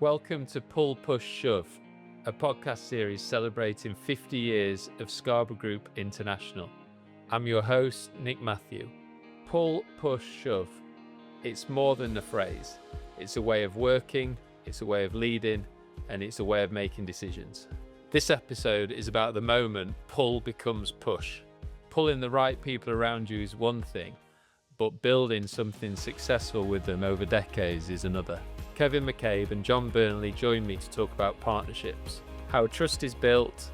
Welcome to Pull, Push, Shove, a podcast series celebrating 50 years of Scarborough Group International. I'm your host, Nick Matthew. Pull, Push, Shove. It's more than a phrase. It's a way of working, it's a way of leading, and it's a way of making decisions. This episode is about the moment pull becomes push. Pulling the right people around you is one thing, but building something successful with them over decades is another. Kevin McCabe and John Burnley join me to talk about partnerships, how trust is built,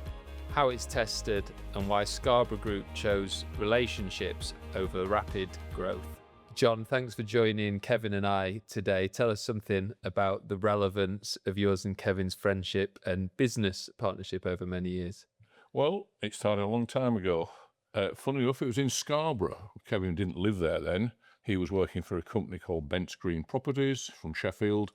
how it's tested, and why Scarborough Group chose relationships over rapid growth. John, thanks for joining Kevin and I today. Tell us something about the relevance of yours and Kevin's friendship and business partnership over many years. Well, it started a long time ago. Funny enough, it was in Scarborough. Kevin didn't live there then. He was working for a company called Bents Green Properties from Sheffield,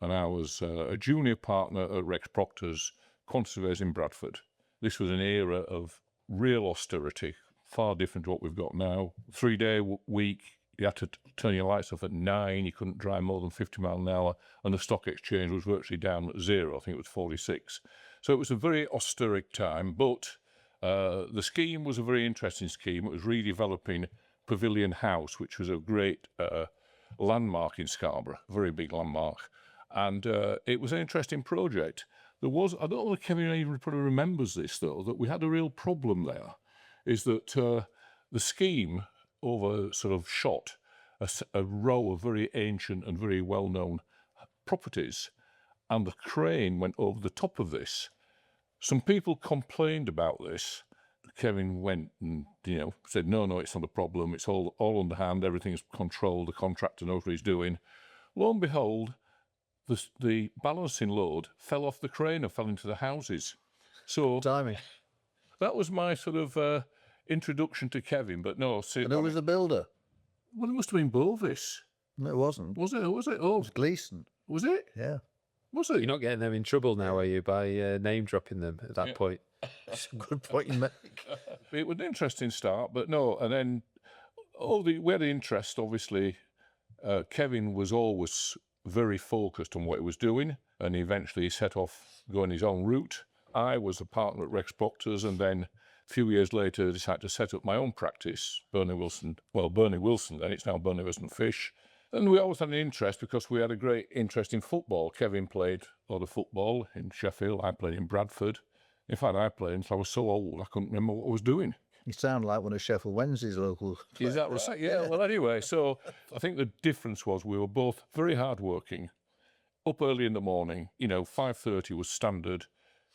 and I was a junior partner at Rex Proctor's Conservators in Bradford. This was an era of real austerity, far different to what we've got now. 3-day week, you had to turn your lights off at 9, you couldn't drive more than 50 miles an hour, and the stock exchange was virtually down at 0, I think it was 46. So it was a very austere time, but the scheme was a very interesting scheme. It was redeveloping Pavilion House, which was a great landmark in Scarborough, a very big landmark. And it was an interesting project. There was, I don't know if Kevin even probably remembers this though, that we had a real problem there, is that the scheme over sort of shot a row of very ancient and very well-known properties, and the crane went over the top of this. Some people complained about this. Kevin went and, said, no, it's not a problem. It's all underhand. Everything's controlled. The contractor knows what he's doing. Lo and behold, the balancing load fell off the crane and fell into the houses. So timing. That was my sort of introduction to Kevin. But no, And who was the builder? Well, it must have been Bovis. No, it wasn't. Was it? Oh, It was Gleeson. was it? Yeah. Was it? You're not getting them in trouble now, are you, by name dropping them at that point? It's a good point you make. It was an interesting start, but no. And then we had the interest, obviously. Kevin was always very focused on what he was doing, and eventually set off going his own route. I was a partner at Rex Proctor's, and then a few years later decided to set up my own practice, Burnley Wilson, then it's now Burnley Wilson Fish. And we always had an interest because we had a great interest in football. Kevin played a lot of football in Sheffield, I played in Bradford. In fact, I played until I was so old I couldn't remember what I was doing. You sound like one of Sheffield Wednesday's local players. Is that right? Yeah, well, anyway, so I think the difference was we were both very hard-working, up early in the morning. 5:30 was standard.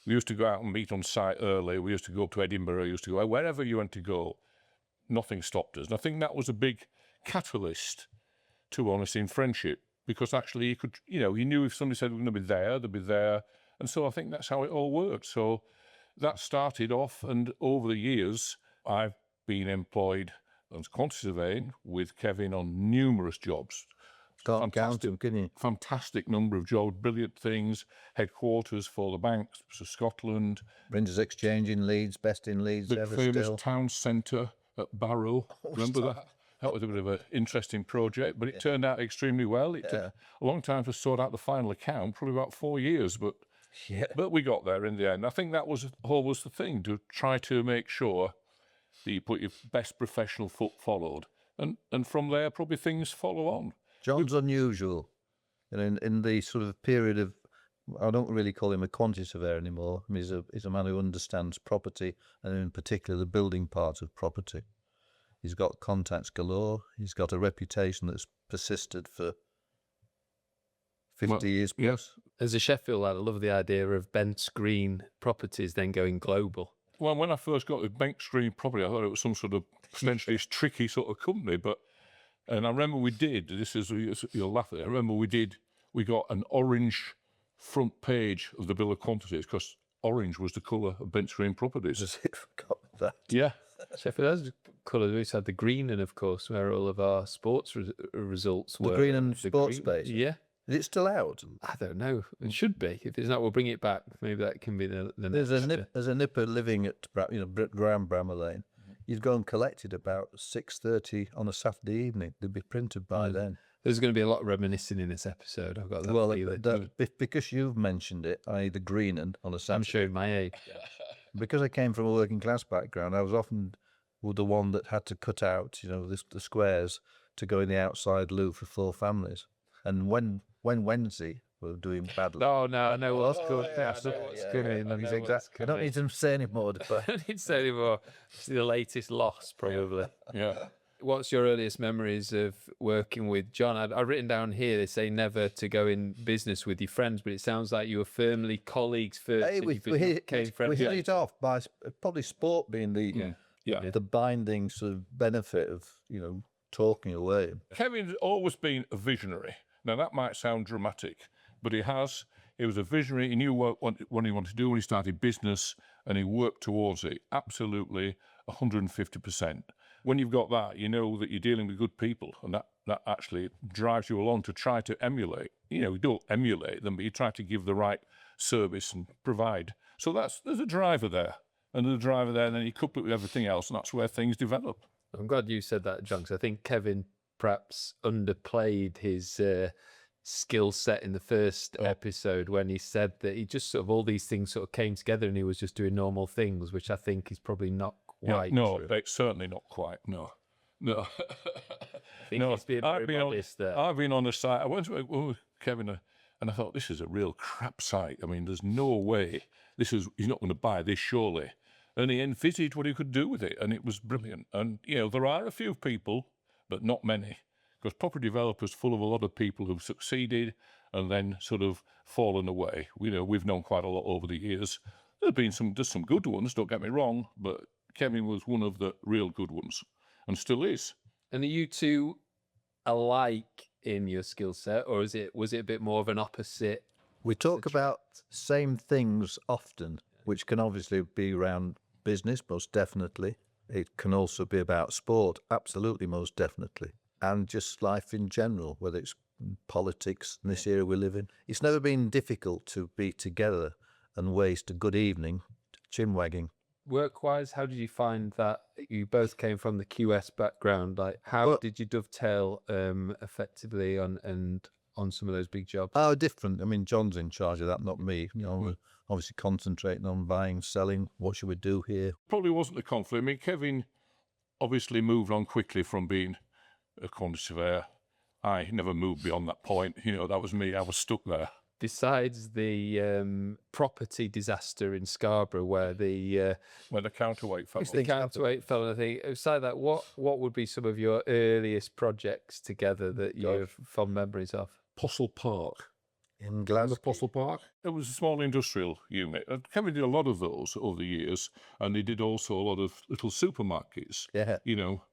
We used to go out and meet on site early. We used to go up to Edinburgh. We used to go wherever you went to go. Nothing stopped us. And I think that was a big catalyst, to honest, in friendship, because actually you could, you knew if somebody said we're going to be there, they'd be there. And so I think that's how it all worked. So that started off, and over the years, I've been employed as quantity surveying with Kevin on numerous jobs. Can't count them, can you? Fantastic number of jobs, brilliant things, headquarters for the banks of Scotland. Rangers Exchange in Leeds, best in Leeds The ever famous still. town centre at Barrow. Remember that? That was a bit of an interesting project, but it turned out extremely well. It took a long time to sort out the final account, probably about 4 years, but we got there in the end. I think that was always the thing, to try to make sure that you put your best professional foot forward, and from there probably things follow on. John's unusual. In the sort of period of, I don't really call him a quantity surveyor anymore. I mean, he's a man who understands property, and in particular the building part of property. He's got contacts galore. He's got a reputation that's persisted for 50 years plus. Yes. As a Sheffield lad, I love the idea of Bents Green Properties then going global. Well, when I first got the Bents Green property, I thought it was some sort of potentially tricky sort of company, and I remember we did, you'll laugh at it, we got an orange front page of the bill of quantities, because orange was the colour of Bents Green Properties. As if I forgot that. Yeah. Sheffield has colours. We used to have the green, and of course, where all of our sports results were. The green and sports space? Yeah. Is it still out? I don't know. It should be. If it's not, we'll bring it back. Maybe that can be the next. There's a nipper living at Graham Brammer Lane. You'd go and collect it about 6:30 on a Saturday evening. They'd be printed by then. There's going to be a lot of reminiscing in this episode. I've got that feeling. Because you've mentioned it, i.e. the Greenland on a Saturday. I'm showing my age. Because I came from a working class background, I was often the one that had to cut out, the squares to go in the outside loo for 4 families. And when Wednesday were doing badly. Oh no, I know what's coming. I know what's coming. I don't need to say any more. I don't need to say any more. It's the latest loss, probably. Yeah. What's your earliest memories of working with John? I've written down here, they say never to go in business with your friends, but it sounds like you were firmly colleagues first. Hey, we hit it off by probably sport being the binding sort of benefit of, talking away. Kevin's always been a visionary. Now, that might sound dramatic, but he was a visionary. He knew what he wanted to do when he started business, and he worked towards it absolutely 150%. When you've got that, you know that you're dealing with good people, and that actually drives you along to try to emulate. You don't emulate them, but you try to give the right service and provide. So there's a driver there, and then you couple it with everything else, and that's where things develop. I'm glad you said that, John, because I think Kevin perhaps underplayed his skill set in the first episode when he said that he just sort of all these things sort of came together and he was just doing normal things, which I think is probably not quite no, true. It's certainly not quite. No. I think he's being very modest there. I've been on the site. I went to Kevin, and I thought, this is a real crap site. I mean, there's no way he's not going to buy this, surely. And he envisaged what he could do with it, and it was brilliant. And, there are a few people, but not many, because property developers full of a lot of people who've succeeded and then sort of fallen away. We've known quite a lot over the years. There's some good ones, don't get me wrong, but Kevin was one of the real good ones, and still is. And are you two alike in your skill set, or was it a bit more of an opposite? We talk about same things often, which can obviously be around business, most definitely. It can also be about sport, absolutely, most definitely. And just life in general, whether it's politics in this era we live in. It's never been difficult to be together and waste a good evening chin-wagging. Work-wise, how did you find that? You both came from the QS background. Like, how did you dovetail effectively on some of those big jobs? Oh, different. I mean, John's in charge of that, not me. We're obviously concentrating on buying, selling. What should we do here? Probably wasn't a conflict. I mean, Kevin obviously moved on quickly from being a quantity surveyor. I never moved beyond that point. That was me. I was stuck there. Besides the property disaster in Scarborough, where the counterweight fell. The counterweight fell, I think. Beside that, what would be some of your earliest projects together that you have fond memories of? Postle Park. In Glasgow. Postle Park. It was a small industrial unit. Kevin did a lot of those over the years, and he did also a lot of little supermarkets. Yeah.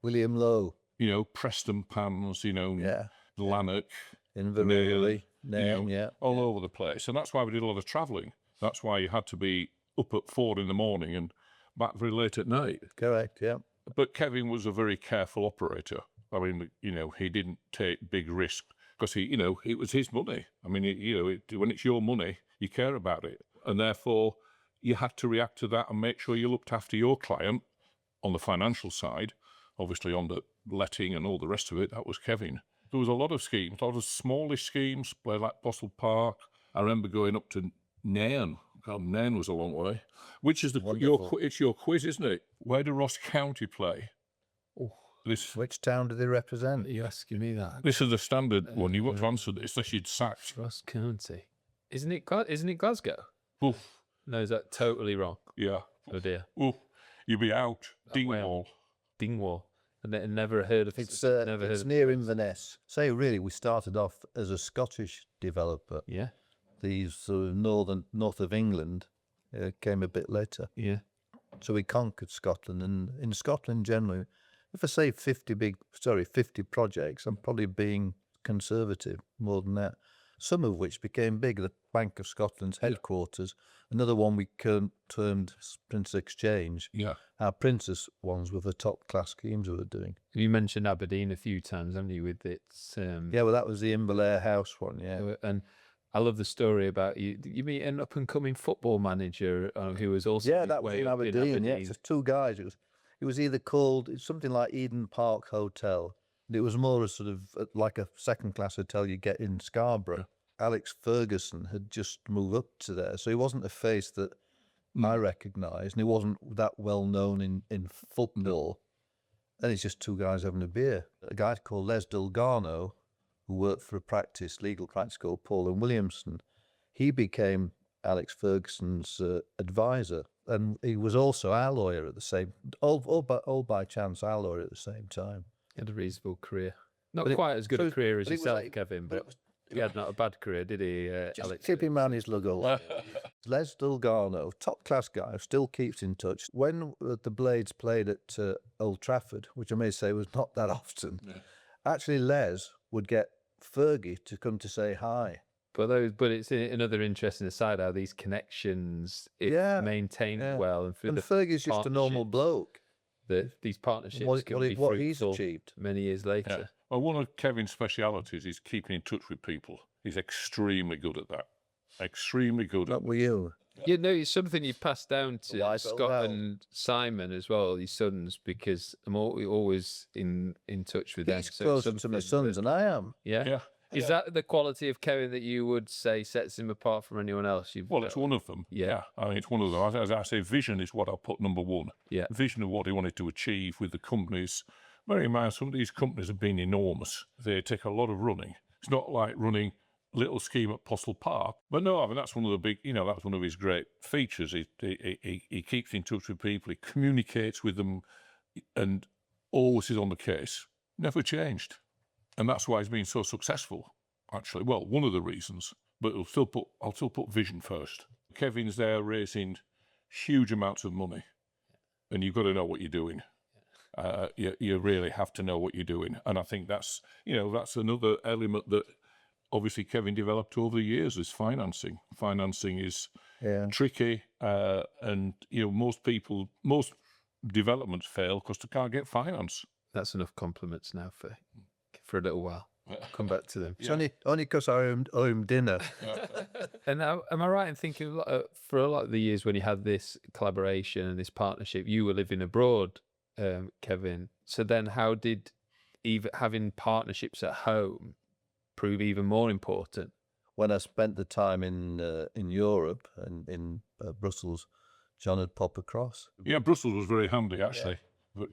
William Lowe. Preston Pans, Lanark. Inverary. All over the place. And that's why we did a lot of travelling. That's why you had to be up at 4 a.m. and back very late at night. Correct, yeah. But Kevin was a very careful operator. I mean, he didn't take big risks because it was his money. I mean, when it's your money, you care about it. And therefore, you had to react to that and make sure you looked after your client on the financial side. Obviously, on the letting and all the rest of it, that was Kevin. There was a lot of schemes, a lot of smallish schemes, like Postle Park. I remember going up to Nairn. God, Nairn was a long way. Which is it's your quiz, isn't it? Where do Ross County play? Oh, which town do they represent? Are you asking me that? This is the standard one. You've got to answer this, unless you'd sacked. Ross County. Isn't it Glasgow? Oof. No, is that totally wrong? Yeah. Oh dear. Oof. You'll be out. Dingwall. Dingwall. And never heard of it. It's near Inverness. Really, we started off as a Scottish developer. Yeah. These sort of north of England came a bit later. Yeah. So we conquered Scotland, and in Scotland generally, if I say 50 projects, I'm probably being conservative more than that. Some of which became big. The Bank of Scotland's headquarters. Another one we termed Princess Exchange. Yeah. Our Princess ones were the top class schemes we were doing. You mentioned Aberdeen a few times, haven't you, with its... Yeah, well, that was the Imbalair House one, yeah. And I love the story about you meet an up-and-coming football manager who was also... Yeah, that was in Aberdeen, yeah. It's just 2 guys. It was either called something like Eden Park Hotel, It was more a sort of like a second-class hotel you get in Scarborough. Alex Ferguson had just moved up to there, so he wasn't a face that I recognised, and he wasn't that well known in football. And it's just two guys having a beer. A guy called Les Delgado, who worked for a legal practice called Paul and Williamson, he became Alex Ferguson's advisor, and he was also our lawyer at the same, all by chance, our lawyer at the same time. He had a reasonable career. Not But quite as good a career as but it was yourself, like- Kevin, but it but was- he had not a bad career, did he, Just Alex? tip him on his luggles. Les Delgado, top class guy, still keeps in touch. When the Blades played at Old Trafford, which I may say was not that often, actually Les would get Fergie to come to say hi. But it's another interesting aside how these connections, if Yeah, maintained yeah. well, and through And the Fergie's just a normal partnerships, bloke. these partnerships What can be he's fruitful achieved. many years later. Well, one of Kevin's specialities is keeping in touch with people. He's extremely good at that. Extremely good at Not with you. You know, it's something you've passed down to Well, I Scott felt well. and Simon as well, his sons, because I'm always in touch with them. He's So it's closer to my something sons that- than I am. Yeah. Yeah. Is that the quality of Kevin that you would say sets him apart from anyone else? Well, it's one of them. Yeah. I mean, it's one of them. As I say, vision is what I'll put number one. Yeah. Vision of what he wanted to achieve with the companies. Bear in mind, some of these companies have been enormous. They take a lot of running. It's not like running a little scheme at Postle Park. But no, I mean, that's one of the big, that's one of his great features. He keeps in touch with people. He communicates with them and always is on the case. Never changed. And that's why he's been so successful, actually. Well, one of the reasons, but I'll still put vision first. Kevin's there raising huge amounts of money, and you've got to know what you're doing. You really have to know what you're doing. And I think that's another element that obviously Kevin developed over the years is financing. Financing is tricky, and most developments fail because they can't get finance. That's enough compliments now for a little while. Come back to them. It's only because I owe him dinner. And now, am I right in thinking for a lot of the years when you had this collaboration and this partnership, you were living abroad, Kevin. So then how did even having partnerships at home prove even more important? When I spent the time in Europe and in Brussels, John had pop across. Yeah, Brussels was very handy, actually. But,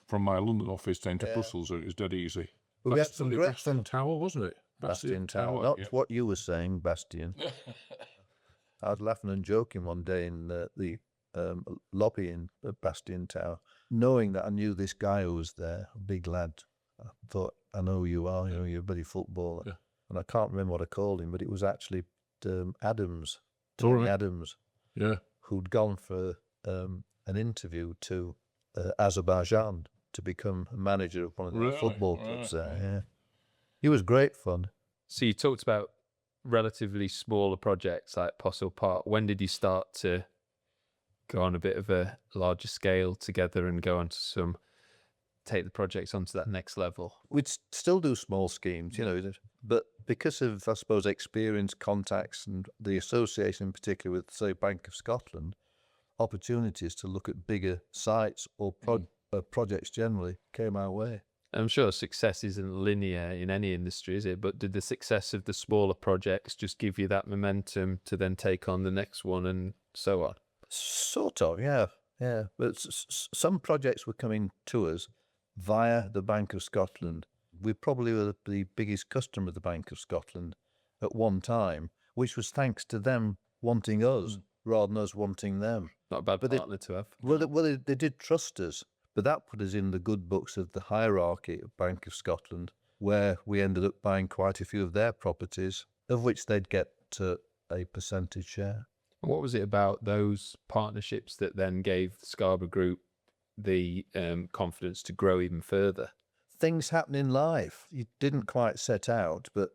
from my London office down to Brussels, it was dead easy. Well, we had some great Bastion Tower, wasn't it? Bastion Tower. Not what you were saying, Bastion. I was laughing and joking one day in the lobby in Bastion Tower, knowing that I knew this guy who was there, a big lad. I thought, I know who you are, you're a bloody footballer. Yeah. And I can't remember what I called him, but it was actually Adams, All Tony right. Adams, Yeah. who'd gone for an interview to Azerbaijan to become a manager of one of the Really? football clubs Right, there. Yeah, he was great fun. So you talked about relatively smaller projects like Postle Park. When did you start to go on a bit of a larger scale together and go on to take the projects onto that next level? We'd still do small schemes, but because of, I suppose, experience, contacts, and the association in particular with, say, Bank of Scotland, opportunities to look at bigger sites or projects generally came our way. I'm sure success isn't linear in any industry, is it? But did the success of the smaller projects just give you that momentum to then take on the next one and so on? Sort of, yeah. But some projects were coming to us via the Bank of Scotland. We probably were the biggest customer of the Bank of Scotland at one time, which was thanks to them wanting us rather than us wanting them. Not a bad But partner to have. Well, they did trust us, but that put us in the good books of the hierarchy of Bank of Scotland, where we ended up buying quite a few of their properties, of which they'd get a percentage share. What was it about those partnerships that then gave the Scarborough Group the confidence to grow even further? Things happen in life. You didn't quite set out, but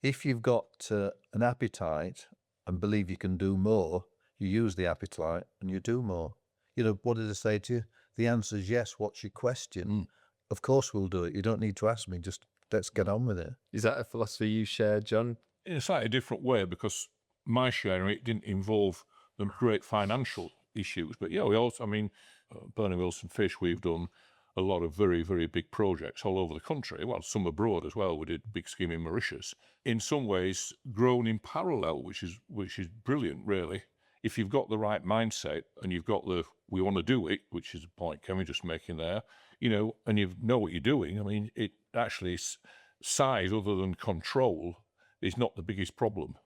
if you've got an appetite and believe you can do more, you use the appetite and you do more. What did I say to you? The answer is yes. What's your question? Of course we'll do it. You don't need to ask me. Just let's get on with it. Is that a philosophy you share, John? In a slightly different way, because my share it didn't involve the great financial issues. But we also, Burnley Wilson Fish we've done, a lot of very, very big projects all over the country. Well, some abroad as well. We did a big scheme in Mauritius. In some ways, grown in parallel, which is brilliant, really. If you've got the right mindset and you've got we want to do it, which is the point Kevin just making there, and you know what you're doing. I mean, it actually size other than control is not the biggest problem.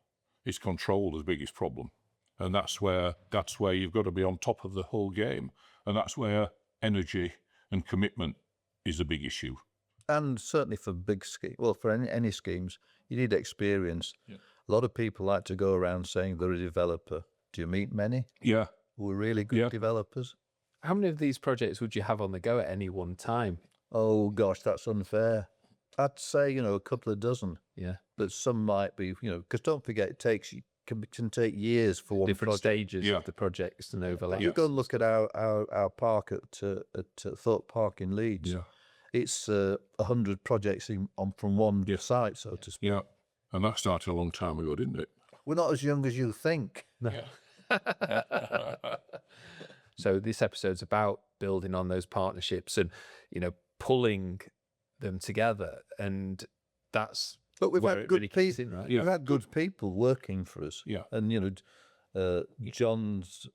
It's control the biggest problem, and that's where you've got to be on top of the whole game, and that's where energy and commitment is a big issue. And certainly for big schemes, well, for any schemes, you need experience. Yeah. A lot of people like to go around saying they're a developer. Do you meet many? Yeah. Who are really good developers? How many of these projects would you have on the go at any one time? Oh, gosh, that's unfair. I'd say, a couple of dozen. Yeah. But some might be, because don't forget, it can take years for one different project. Stages of the projects and overlap. You go and look at our park at Thorpe Park in Leeds. Yeah. It's 100 projects from one site, so to speak. Yeah, and that started a long time ago, didn't it? We're not as young as you think. No. So this episode's about building on those partnerships and, pulling them together, and that's But we've had good people, right? We've had good people working for us. Yeah, and John's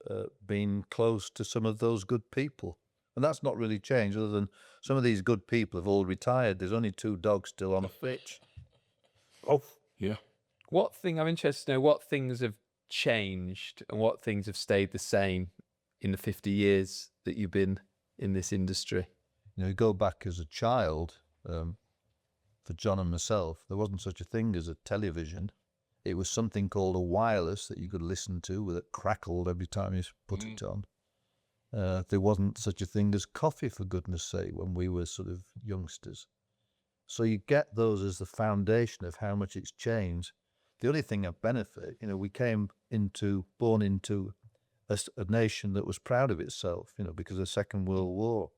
been close to some of those good people, and that's not really changed. Other than some of these good people have all retired. There's only 2 dogs still on a pitch. Oh, yeah. I'm interested to know what things have changed and what things have stayed the same in the 50 years that you've been in this industry. You go back as a child. For John and myself, there wasn't such a thing as a television. It was something called a wireless that you could listen to that crackled every time you put it on. There wasn't such a thing as coffee, for goodness sake, when we were sort of youngsters. So you get those as the foundation of how much it's changed. The only thing of benefit, we came born into a nation that was proud of itself, because of the Second World War.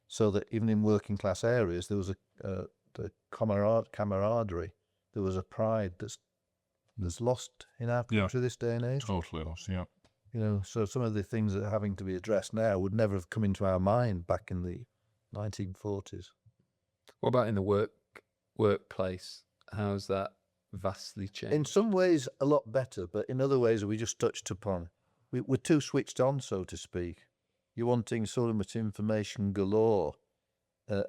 So that even in working class areas, there was the camaraderie. There was a pride that's lost in our country this day and age. Totally lost, yeah. So some of the things that are having to be addressed now would never have come into our mind back in the 1940s. What about in the workplace? How's that vastly changed? In some ways, a lot better, but in other ways, we just touched upon. We're too switched on, so to speak. You're wanting so much information galore,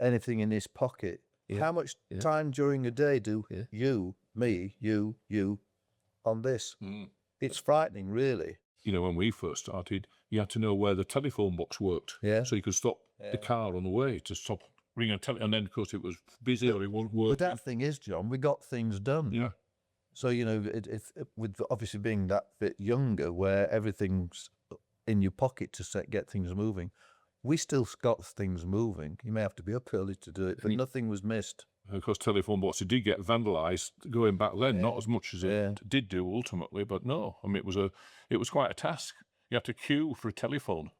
anything in his pocket. Yeah. How much time during a day do you on this? It's frightening, really. When we first started, you had to know where the telephone box worked. Yeah. So you could stop the car on the way to stop ringing a telephone. And then, of course, it was busy or it won't work. But that thing is, John, we got things done. Yeah. So, with obviously being that bit younger, where everything's in your pocket to get things moving, we still got things moving. You may have to be up early to do it, but nothing was missed. Of course, telephone boxes did get vandalised going back then, not as much as it did do ultimately, but no. I mean, it was quite a task. You had to queue for a telephone.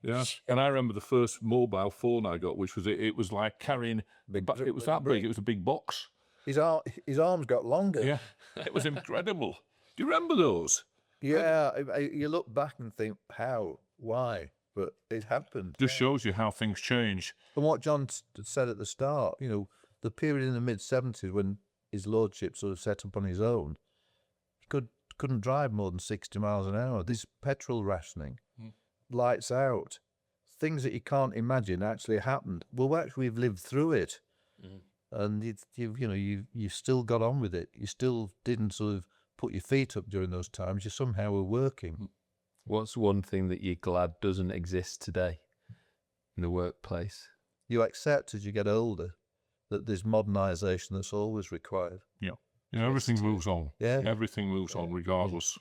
Yeah, and I remember the first mobile phone I got, which was it was like carrying. It was that big. It was a big box. His arms got longer. Yeah, it was incredible. Do you remember those? Yeah, you look back and think, how, why, but it happened. Just shows you how things change. And what John said at the start, the period in the mid-70s when his lordship sort of set up on his own, couldn't drive more than 60 miles an hour. This petrol rationing, lights out, things that you can't imagine actually happened. Well, we've lived through it, and you've still got on with it. You still didn't sort of put your feet up during those times. You somehow were working. What's one thing that you're glad doesn't exist today in the workplace? You accept as you get older that there's modernisation that's always required. Yeah. Everything moves on. Yeah. Everything moves on regardless.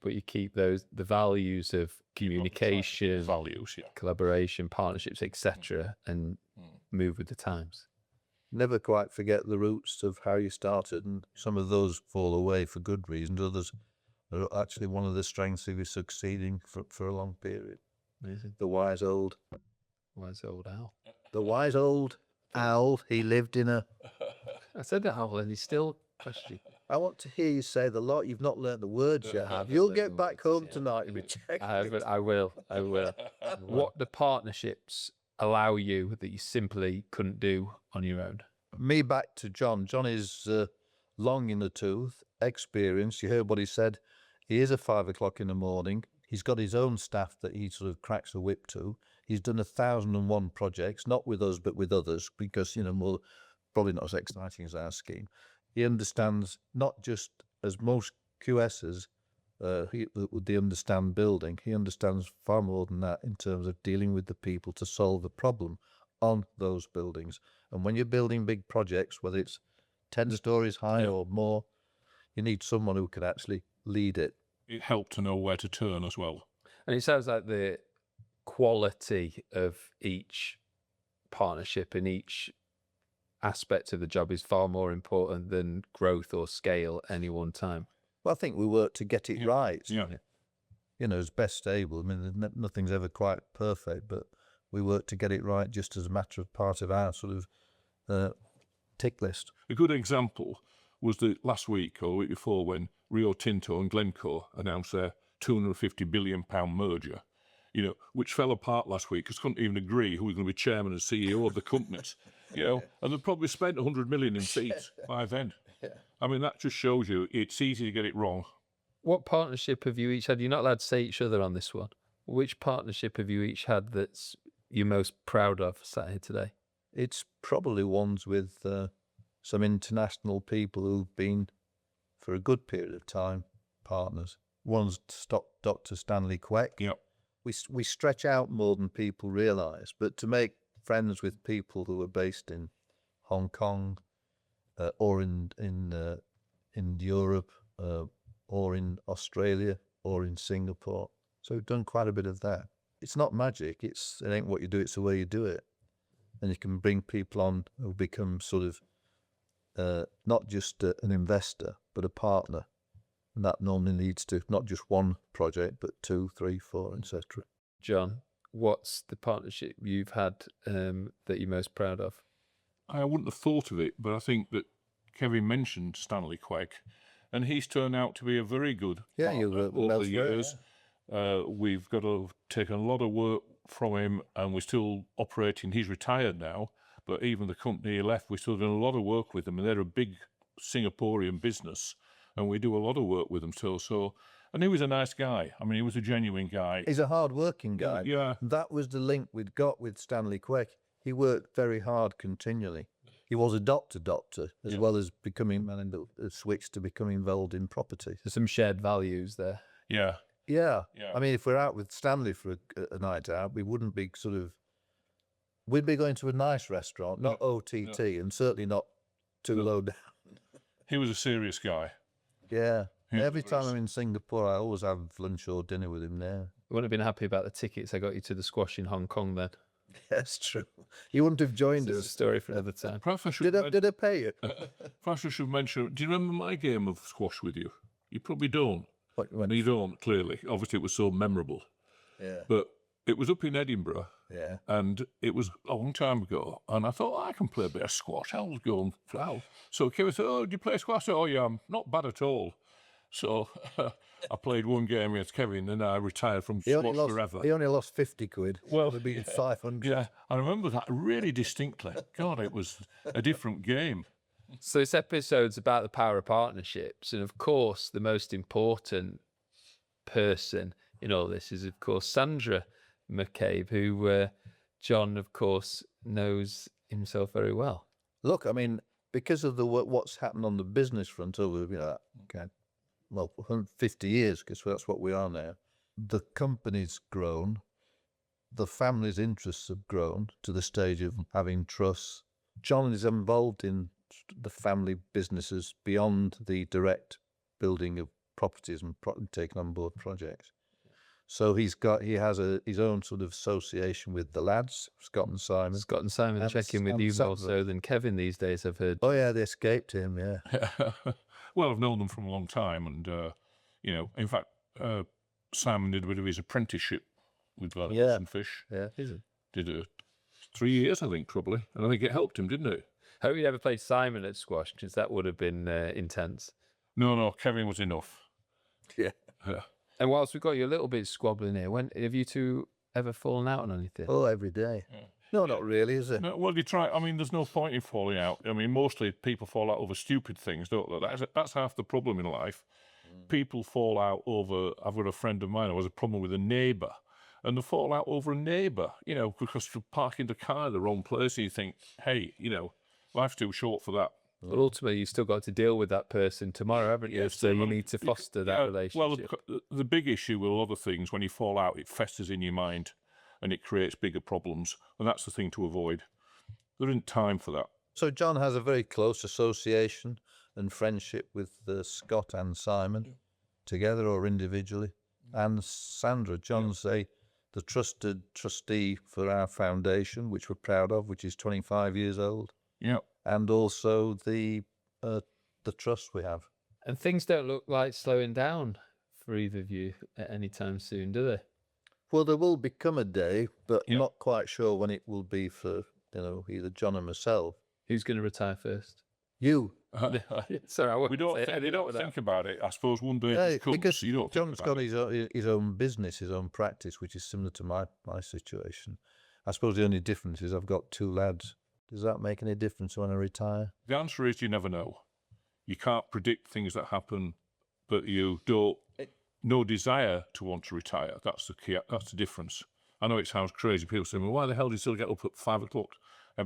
But you keep the values of communication, values, collaboration, partnerships, etc., and move with the times. Never quite forget the roots of how you started, and some of those fall away for good reasons. Others are actually one of the strengths of you succeeding for a long period. Amazing. The wise old owl. The wise old owl. He lived in a. I said the owl, and he's still questioning. I want to hear you say the lot. You've not learnt the words yet, have you? You'll get back home tonight and be checking. I will. What do partnerships allow you that you simply couldn't do on your own? Me back to John. John is long in the tooth, experienced. You heard what he said. He is at 5 o'clock in the morning. He's got his own staff that he sort of cracks a whip to. He's done 1,001 projects, not with us, but with others, because, more, probably not as exciting as our scheme. He understands not just as most QSs, they understand building. He understands far more than that in terms of dealing with the people to solve the problem on those buildings. And when you're building big projects, whether it's 10 stories high or more, you need someone who can actually lead it. It helped to know where to turn as well. And it sounds like the quality of each partnership in each aspect of the job is far more important than growth or scale at any one time. Well, I think we work to get it right. Yeah. As best able. I mean, nothing's ever quite perfect, but we work to get it right just as a matter of part of our sort of tick list. A good example was the last week or the week before when Rio Tinto and Glencore announced their £250 billion merger, which fell apart last week because couldn't even agree who was going to be chairman and CEO of the companies, and they'd probably spent 100 million in fees by then. I mean, that just shows you it's easy to get it wrong. What partnership have you each had? You're not allowed to say each other on this one. Which partnership have you each had that's you're most proud of sat here today? It's probably ones with some international people who've been, for a good period of time, partners. One's Dr. Stanley Quek. Yep. We stretch out more than people realise, but to make friends with people who are based in Hong Kong or in Europe or in Australia or in Singapore. So we've done quite a bit of that. It's not magic. It ain't what you do, it's the way you do it. And you can bring people on who become sort of not just an investor, but a partner. And that normally leads to not just one project, but 2, 3, 4, etc. John, what's the partnership you've had that you're most proud of? I wouldn't have thought of it, but I think that Kevin mentioned Stanley Quek, and he's turned out to be a very good partner over the years. We've got to take a lot of work from him, and we're still operating. He's retired now, but even the company he left, we're still doing a lot of work with them, and they're a big Singaporean business, and we do a lot of work with them still. So, and he was a nice guy. I mean, he was a genuine guy. He's a hard-working guy. Yeah. That was the link we'd got with Stanley Quek. He worked very hard continually. He was a doctor as well as becoming switched to becoming involved in property. There's some shared values there. Yeah. Yeah. I mean, if we're out with Stanley for a night out, we wouldn't be we'd be going to a nice restaurant, not OTT, and certainly not too low down. He was a serious guy. Yeah. Every time I'm in Singapore, I always have lunch or dinner with him there. You wouldn't have been happy about the tickets I got you to the squash in Hong Kong then. That's true. He wouldn't have joined It's a us. story for another time. Did I pay you? Perhaps I should mention, do you remember my game of squash with you? You probably don't. What, You don't, clearly. Obviously, it was so memorable. Yeah. But it was up in Edinburgh, Yeah. and it was a long time ago. And I thought, I can play a bit of squash. I'll go and play. So Kevin said, do you play squash? I said, oh, yeah, I'm not bad at all. So I played one game against Kevin, and I retired from squash forever. He only lost 50 quid. Well, we beat 500. Yeah, I remember that really distinctly. God, it was a different game. So this episode's about the power of partnerships, and of course, the most important person in all this is, of course, Sandra McCabe, who John, of course, knows himself very well. Look, I mean, because of what's happened on the business front over 50 years, because that's what we are now. The company's grown, the family's interests have grown to the stage of having trusts. John is involved in the family businesses beyond the direct building of properties and taking on board projects. So he has his own sort of association with the lads, Scott and Simon. Scott and Simon checking with you more so than Kevin these days, I've heard. Oh yeah, they escaped him, yeah. Well, I've known them from a long time, and in fact, Simon did a bit of his apprenticeship with and Fish. Yeah, did 3 years, I think, probably, and I think it helped him, didn't it? Hope you never played Simon at squash, because that would have been intense. No, Kevin was enough. Yeah. And whilst we've got you a little bit squabbling here, when have you two ever fallen out on anything? Oh, every day. No, not really, is it? No, well, you try. I mean, there's no point in falling out. I mean, mostly people fall out over stupid things, don't they? That's half the problem in life. People fall out over. I've got a friend of mine who has a problem with a neighbour, and they fall out over a neighbour, because you're parking the car in the wrong place, and you think, hey, life's too short for that. But ultimately, you've still got to deal with that person tomorrow, haven't you? So you need to foster that relationship. Well, the big issue with other things, when you fall out, it festers in your mind and it creates bigger problems. And that's the thing to avoid. There isn't time for that. So John has a very close association and friendship with Scott and Simon, together or individually. And Sandra, John's the trusted trustee for our foundation, which we're proud of, which is 25 years old. Yeah. And also the trust we have. And things don't look like slowing down for either of you at any time soon, do they? Well, there will become a day, but not quite sure when it will be for, either John or myself. Who's going to retire first? You. Sorry, we don't think about it. I suppose one day it comes. Because you don't John's think about got his own business, his own practice, which is similar to my situation. I suppose the only difference is I've got two lads. Does that make any difference when I retire? The answer is you never know. You can't predict things that happen, but you don't. No desire to want to retire. That's the key. That's the difference. I know it sounds crazy. People say, well, why the hell do you still get up at 5 o'clock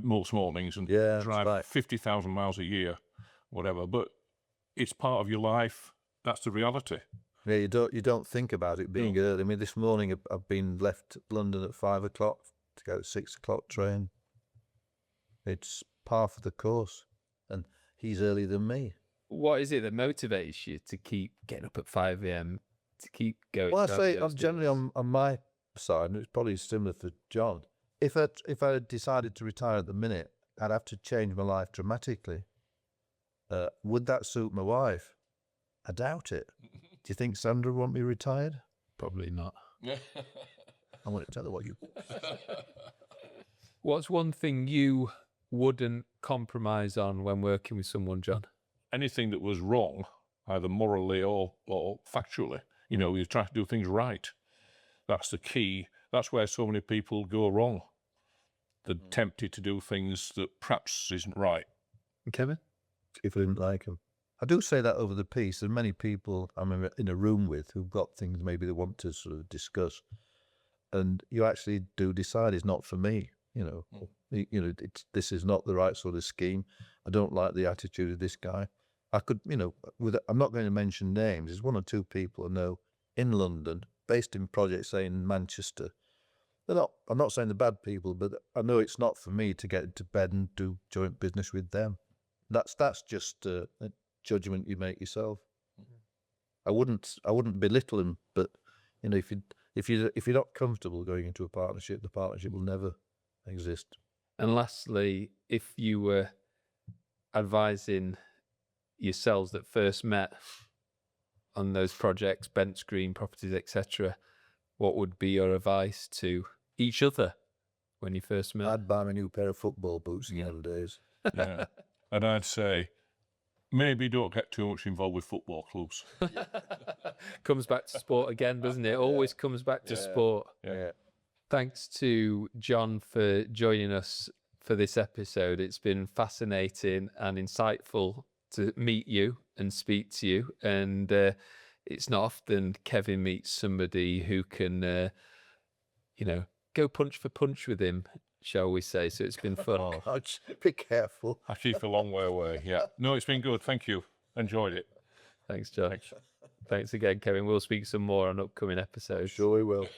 most mornings and drive 50,000 miles a year, whatever? But it's part of your life. That's the reality. Yeah, you don't think about it being early. I mean, this morning I've been left London at 5 o'clock to go 6 o'clock train. It's par for the course, and he's earlier than me. What is it that motivates you to keep getting up at 5 a.m., to keep going? Well, I say I'm generally on my side, and it's probably similar for John. If I had decided to retire at the minute, I'd have to change my life dramatically. Would that suit my wife? I doubt it. Do you think Sandra would want me retired? Probably not. I'm going to tell her what you... What's one thing you wouldn't compromise on when working with someone, John? Anything that was wrong, either morally or factually. You try to do things right. That's the key. That's where so many people go wrong. They're tempted to do things that perhaps isn't right. And Kevin? If I didn't like them. I do say that over the piece. There are many people I'm in a room with who've got things maybe they want to sort of discuss. And you actually do decide it's not for me. This is not the right sort of scheme. I don't like the attitude of this guy. I could, I'm not going to mention names. There's one or two people I know in London, based in projects, say in Manchester. I'm not saying they're bad people, but I know it's not for me to get into bed and do joint business with them. That's just a judgment you make yourself. I wouldn't belittle them, but if you're not comfortable going into a partnership, the partnership will never exist. And lastly, if you were advising yourselves that first met on those projects, Bent Green Properties, etc., what would be your advice to each other when you first met? I'd buy me a new pair of football boots nowadays. Yeah. And I'd say, maybe don't get too much involved with football clubs. Comes back to sport again, doesn't it? Always comes back to sport. Yeah. Thanks to John for joining us for this episode. It's been fascinating and insightful to meet you and speak to you. And it's not often Kevin meets somebody who can, go punch for punch with him, shall we say. So it's been fun. Be careful. I keep a long way away, yeah. No, it's been good. Thank you. Enjoyed it. Thanks, John. Thanks again, Kevin. We'll speak some more on upcoming episodes. Sure we will.